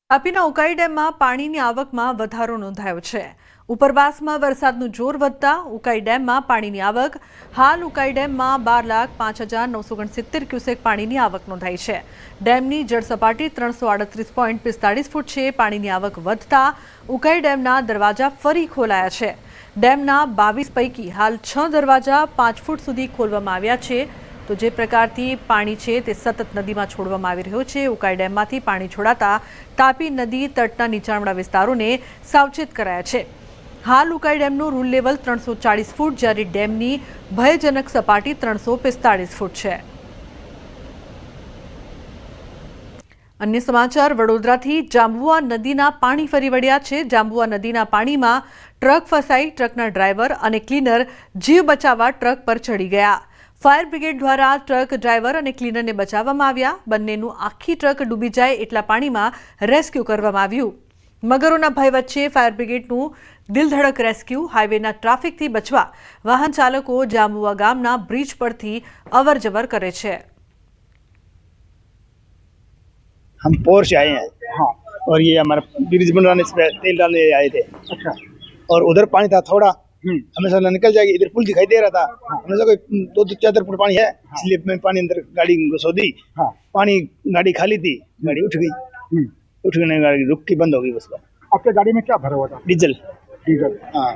તાપીના ઉકાઈ ડેમમાં પાણીની આવકમાં વધારો નોંધાયો છે। ઉપરવાસમાં વરસાદનું જોર વધતા ઉકાઈ ડેમમાં પાણીની આવક હાલ ઉકાઈ ડેમમાં 12,05,969 ક્યુસેક પાણીની આવક નોંધાઈ છે। ડેમની જળ સપાટી 338.45 ફૂટ છે। પાણીની આવક વધતા ઉકાઈ ડેમના દરવાજા ફરી ખોલાયા છે। ડેમના 22 પૈકી હાલ 6 દરવાજા 5 ફૂટ સુધી ખોલવામાં આવ્યા છે। तो जे प्रकारथी पाणी छे ते सतत नदी में छोड़वामां आवी रह्यो छे। उकाई डेममांथी पाणी छोड़ाता तापी नदी तटना नीचाणवाळा विस्तारोने सावचेत कराया छे। हाल उकाई डेमनुं रूल लेवल 340 फूट ज्यारे डेमनी भयजनक सपाटी 345 फूट छे। अन्य समाचार वडोदराथी जांबुआ नदीना पाणी फरी वळ्या छे। जांबुआ नदीना पाणीमां ट्रक फसाई ट्रकना ड्राइवर अने क्लीनर जीव बचाववा ट्रक पर चढ़ी गया। फायर ब्रिगेड द्वारा ट्रक ड्राइवर और क्लीनर ने बचाववामां आव्या। बंनेनुं आखी ट्रक डूबी जाए एटला पाणीमां रेस्क्यू करवामां आव्युं। मगरोना भय वच्चे फायर ब्रिगेडनुं दिलधड़क रेस्क्यू। हाईवेना ट्राफिकथी बचवा वाहन चालको जांबुआ गामना ब्रिज परथी अवर जवर करे छे। हम पोर से आए हैं। हाँ। और ये हमारा ब्रिज बनवाने से तेल डालने आए थे। अच्छा। और उधर पानी था थोड़ा, हमेशा निकल जाएगी। इधर पुल दिखाई दे रहा था। हमेशा कोई 2-4 फुट पानी है। इसलिए मैं पानी अंदर गाड़ी घुसो दी। पानी गाड़ी खाली थी, गाड़ी उठ गई। उठ गई, गाड़ी रुक के बंद हो गई। बस आपके गाड़ी में क्या भरा हुआ था? डीजल। डीजल। हाँ।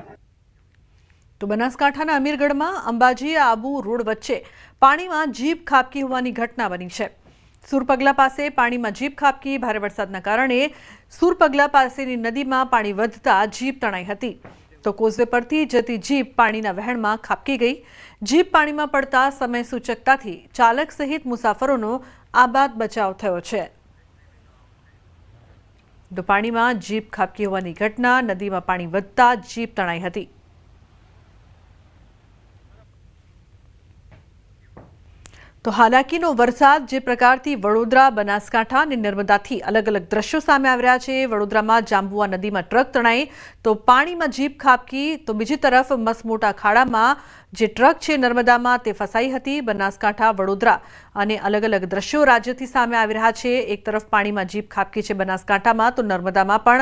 तो बनासकांठाना अमीरगढ़मां अंबाजी आबू रोड वच्चे पाणीमां जीप खाबकी होवानी घटना बनी छे। सूरपगला पासे पाणीमां जीप खाबकी। भारे वरसादना कारणे सूरपगला पासेनी नदीमां पाणी વધતા जीप तणाई हती। तो कोઝવે परथी जती जीप पाणीना वહેણમાં ખાબકી ગઈ। जीप पाणीमां પડતા સમય સૂચકતાથી ચાલક સહિત મુસાફરોનો આબાદ બચાવ થયો છે। તો પાણીમાં જીપ ખાબકી હોવાની ઘટના, નદીમાં પાણી વધતા જીપ તણાઈ હતી। तो हालाकीनो वरसाद जे प्रकारथी वडोदरा, बनासकांठा अने नर्मदाथी अलग अलग दृश्यों सामे आवी रह्या छे। वडोदरामां जांबुआ नदीमां ट्रक तणाई तो पाणीमां जीप खाबकी। तो बीजी तरफ मसमोटा खाड़ामां जे ट्रक छे नर्मदामां ते फसाई हती। बनासकांठा, वडोदरा अने अलग अलग दृश्यों राज्यथी सामे आवी रह्या छे। एक तरफ पाणीमां जीप खाबकी छे बनासकांठामां, तो नर्मदामां पण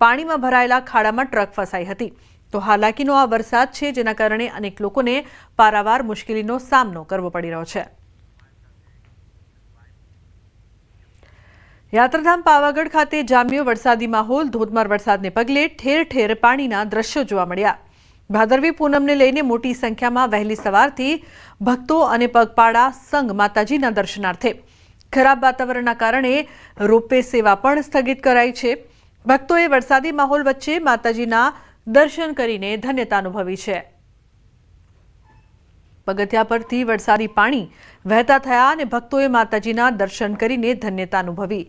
पाणीमां भरायेला खाड़ामां ट्रक फसाई हती। तो हालाकीनो आ वरसाद छे जेना कारणे अनेक लोकोने पारावार मुश्केलीनो सामनो करवो पड़ी रह्यो छे। यात्राधाम पावागढ़ खाते जाम्यो वरसादी माहोल। धोधमार वरसादने पगले ठेर ठेर पाणीना दृश्यो जोवा मळ्या। भादरवी पूनમને લઈને મોટી સંખ્યામાં વહેલી સવારથી ભક્તો અને પગપાળા સંઘ માતાજીના દર્શનાર્થે। ખરાબ વાતાવરણના કારણે રોપવે સેવા પણ સ્થગિત કરાઈ છે। ભક્તોએ વરસાદી માહોલ વચ્ચે માતાજીના દર્શન કરીને ધન્યતા અનુભવી છે। પગથિયા પરથી વરસાદી પાણી વહેતા થયા અને ભક્તોએ માતાજીના દર્શન કરીને ધન્યતા અનુભવી।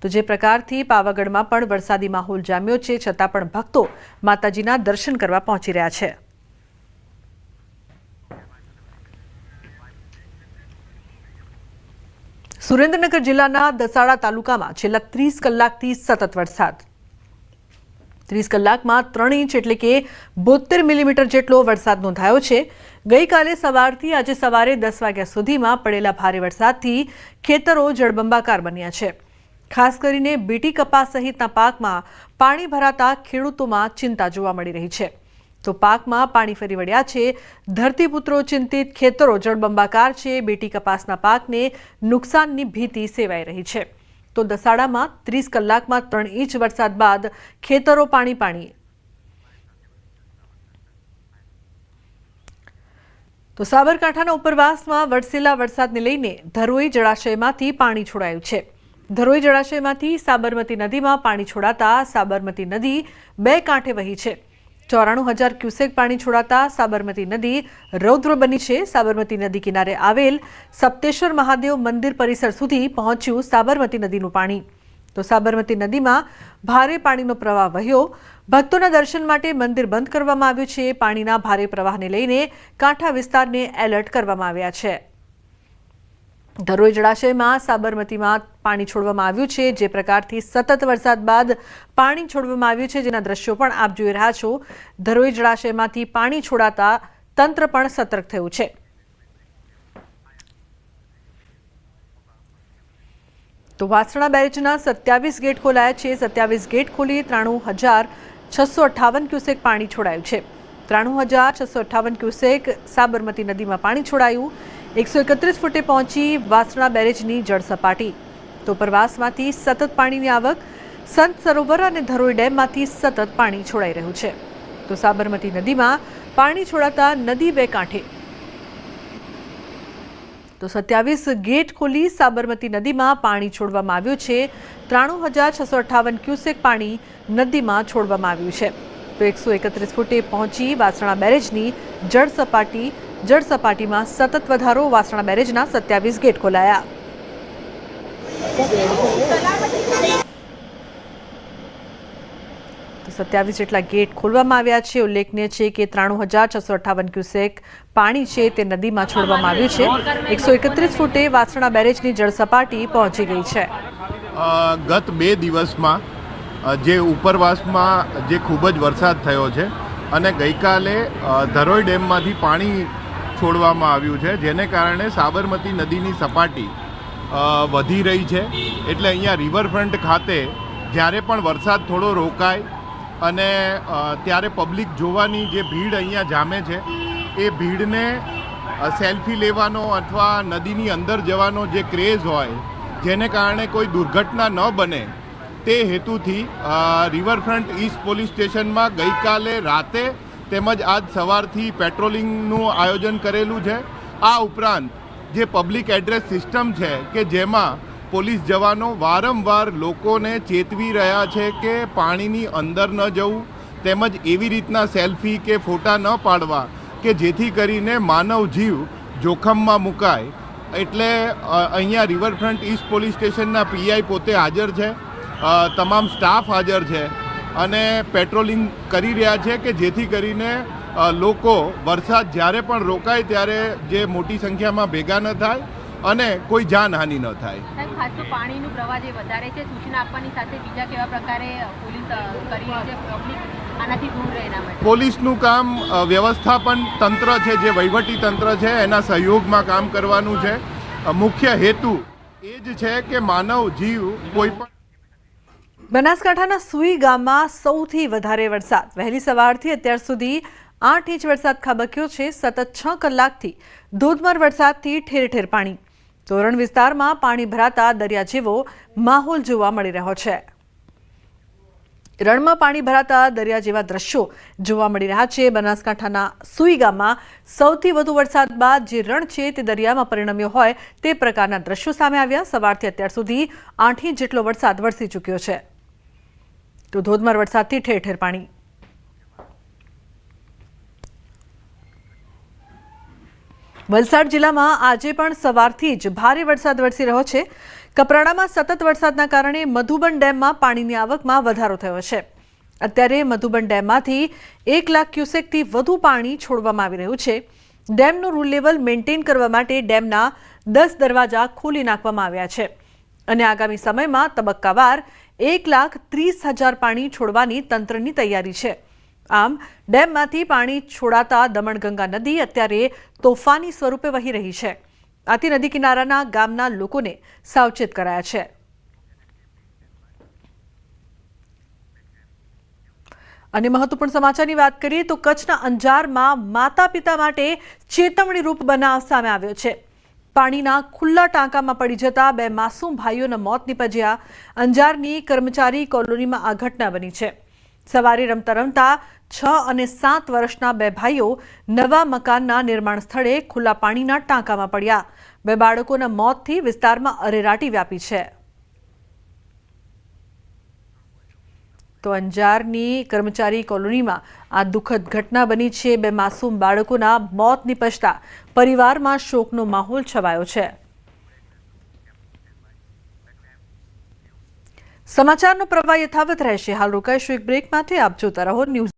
તો જે પ્રકારથી પાવાગઢમાં પણ વરસાદી માહોલ જામ્યો છે, છતાં પણ ભક્તો માતાજીના દર્શન કરવા પહોંચી રહ્યા છે। સુરેન્દ્રનગર જિલ્લાના દસાડા તાલુકામાં છેલ્લા 30 કલાકથી સતત વરસાદ। 30 કલાકમાં 3 ઇંચ એટલે કે 72 મિલીમીટર જેટલો વરસાદ નોંધાયો છે। ગઈકાલે સવારથી આજે સવારે 10 વાગ્યા સુધીમાં પડેલા ભારે વરસાદથી ખેતરો જળબંબાકાર બન્યા છે। ખાસ કરીને બીટી કપાસ સહિતના પાકમાં પાણી ભરાતા ખેડૂતોમાં ચિંતા જોવા મળી રહી છે। તો પાકમાં પાણી ફરી વળ્યા છે। ધરતીપુત્રો ચિંતિત, ખેતરો જળબંબાકાર છે। બીટી કપાસના પાકને નુકસાનની ભીતિ સેવાઈ રહી છે। तो दसाड़ामां 30 कलाकमां 3 इंच वरसाद बाद खेतरो पाणी पाणी। तो साबरकांठाना उपरवासमां वरसेला वरसादने लईने धरोई जळाशयमांथी पाणी छोड़ायुं छे। धरोई जळाशयमांथी साबरमती नदीमां पाणी छोड़ाता साबरमती नदी 2 कांठे वही छे। 94,000 क्यूसेक पाणी छोड़ाता साबरमती नदी रौद्र बनी है। साबरमती नदी किनारे आवेल सप्तेश्वर महादेव मंदिर परिसर सुधी पहोंच्युं साबरमती नदीनुं पाणी। तो साबरमती नदी में भारे पाणीनो प्रवाह वह्यो। भक्तोना दर्शन माटे मंदिर बंध करवामां आव्युं छे। पाणीना भारे प्रवाहने लईने कांठा विस्तारने एलर्ट करवामां आव्या छे। धरोई जळाशयमां साबरमतीमां पाणी छोड़वामां आव्युं छे। जे प्रकारथी सतत वरसाद बाद पाणी छोड़वामां आव्युं छे, जेना दृश्यो पण आप जोई रह्या छो। धरोई जळाशयमांथी पाणी छोड़ाता तंत्र पण सतर्क थयुं छे। તો વાસણા બેરેજના 27 ગેટ ખોલાયા છે. 27 ગેટ ખોલી 93,658 ક્યુસેક પાણી છોડાયું છે. 93,658 ક્યુસેક સાબરમતી નદીમાં પાણી છોડાયું. 131 ફૂટે પહોંચી વાસણા બેરેજની જળ સપાટી. તો ઉપરવાસમાંથી સતત પાણીની આવક. સંત સરોવર અને ધરોઈ ડેમમાંથી સતત પાણી છોડાઈ રહ્યું છે. તો સાબરમતી નદીમાં પાણી છોડાતા નદી બે કાંઠે. તો 27 ગેટ ખોલી સાબરમતી નદીમાં પાણી છોડવામાં આવ્યું છે. 93,658 ક્યુસેક પાણી નદીમાં છોડવામાં આવ્યું છે. તો 131 ફૂટે પહોંચી વાસણા બેરેજની જળ સપાટીમાં સતત વધારો. વાસણા બેરેજના 27 ગેટ ખોલાયા. તો 27 જેટલા ગેટ ખોલવામાં આવ્યા છે. ઉલ્લેખનીય છે કે 93,658 ક્યુસેક પાણી છે તે નદીમાં છોડવામાં આવ્યું છે. 131 ફૂટે વાસણા બેરેજની જળ સપાટી પહોંચી ગઈ છે. ગત 2 દિવસમાં જે ઉપરવાસમાં જે ખૂબ જ વરસાદ થયો છે અને ગઈકાલે ધરોઈ ડેમમાંથી પાણી છોડવામાં આવ્યું છે, જેને કારણે સાબરમતી નદીની સપાટી વધી રહી છે. એટલે અહીંયા રિવરફ્રન્ટ ખાતે જ્યારે પણ વરસાદ થોડો રોકાય અને ત્યારે પબ્લિક જોવાની જે ભીડ અહીંયા જામે છે, એ ભીડને સેલ્ફી લેવાનો અથવા નદીની અંદર જવાનો જે ક્રેઝ હોય, જેને કારણે કોઈ દુર્ઘટના ન બને તે હેતુથી રિવરફ્રન્ટ ઈસ્ટ પોલીસ સ્ટેશનમાં ગઈકાલે રાતે તેમજ આજ સવારથી પેટ્રોલિંગનું આયોજન કરેલું છે. આ ઉપરાંત જે પબ્લિક એડ્રેસ સિસ્ટમ છે કે જેમાં પોલીસ જવાનો વારંવાર લોકોને ચેતવી રહ્યા છે કે પાણીની અંદર ન જવું, તેમજ એવી રીતના સેલ્ફી કે ફોટા ન પાડવા કે જેથી કરીને માનવ જીવ જોખમમાં મુકાય. એટલે અહીંયા રિવરફ્રન્ટ ઈસ્ટ પોલીસ સ્ટેશનના પીઆઈ પોતે હાજર છે, તમામ સ્ટાફ હાજર છે અને પેટ્રોલિંગ કરી રહ્યા છે કે જેથી કરીને લોકો વરસાદ જ્યારે પણ રોકાય ત્યારે જે મોટી સંખ્યામાં ભેગા ન થાય અને કોઈ જાનહાનિ ન થાય. ખાસ તો પાણીનું પ્રવાહ જે વધારે છે, સૂચના આપવાની સાથે બીજા કેવા પ્રકારે પોલીસ કરી રહી છે પબ્લિક આનાથી દૂર રહે એના માટે? પોલીસનું કામ વ્યવસ્થાપન તંત્ર છે, જે વહીવટી તંત્ર છે, એના સહયોગમાં કામ કરવાનું છે. મુખ્ય હેતુ એ જ છે કે માનવ જીવ કોઈ પણ. બનાસકાંઠાના સુઈ ગામમાં સૌથી વધારે વરસાદ. વહેલી સવારથી અત્યાર સુધી 8 ઇંચ વરસાદ ખાબક્યો છે. સતત 6 કલાકથી ધોધમાર વરસાદથી ઠેર ઠેર પાણી. તોરણ વિસ્તારમાં પાણી ભરાતા દરિયા જેવો માહોલ જોવા મળી રહ્યો છે. રણમાં પાણી ભરાતા દરિયા જેવા દ્રશ્યો જોવા મળી રહ્યા છે. બનાસકાંઠાના સુઈ ગામમાં સૌથી વધુ વરસાદ બાદ જે રણ છે તે દરિયામાં પરિણમ્યો હોય તે પ્રકારના દ્રશ્યો સામે આવ્યા. સવારથી અત્યાર સુધી 8 ઇંચ જેટલો વરસાદ વરસી ચૂક્યો છે. તો ધોધમાર વરસાદથી ઠેર ઠેર પાણી. વલસાડ જિલ્લામાં આજે પણ સવારથી જ ભારે વરસાદ વરસી રહ્યો છે. કપરાડામાં સતત વરસાદના કારણે મધુબન ડેમમાં પાણીની આવકમાં વધારો થયો છે. અત્યારે મધુબન ડેમમાંથી 1 લાખ ક્યુસેકથી વધુ પાણી છોડવામાં આવી રહ્યું છે. ડેમનું રૂલ લેવલ મેન્ટેન કરવા માટે ડેમના 10 દરવાજા ખોલી નાખવામાં આવ્યા છે અને આગામી સમયમાં તબક્કાવાર 1,30,000 પાણી છોડવાની તંત્રની તૈયારી છે. આમ ડેમમાંથી પાણી છોડાતા દમણગંગા નદી અત્યારે તોફાની સ્વરૂપે વહી રહી છે. આથી નદી કિનારાના ગામના લોકોને સાવચેત કરાયા છે. અને મહત્વપૂર્ણ સમાચારની વાત કરીએ તો કચ્છના અંજારમાં માતા પિતા માટે ચેતવણી રૂપ બનાવ સામે આવ્યો છે. પાણીના ખુલ્લા ટાંકામાં પડી જતા 2 માસૂમ ભાઈઓના મોત નીપજ્યા. અંજારની કર્મચારી કોલોનીમાં આ ઘટના બની છે. સવારે રમતા રમતા 6 અને 7 વર્ષના 2 ભાઈઓ નવા મકાનના નિર્માણ સ્થળે ખુલ્લા પાણીના ટાંકામાં પડ્યા. 2 બાળકોના મોતથી વિસ્તારમાં અરેરાટી વ્યાપી છે. તો અંજારની કર્મચારી કોલોનીમાં આ દુઃખદ ઘટના બની છે. 2 માસૂમ બાળકોના મોત નીપજતા પરિવારમાં શોકનો માહોલ છવાયો છે. સમાચારનો પ્રવાહ યથાવત રહેશે. હાલ રોકાઈશું એક બ્રેક માટે. આપ જોતા રહો ન્યૂઝ.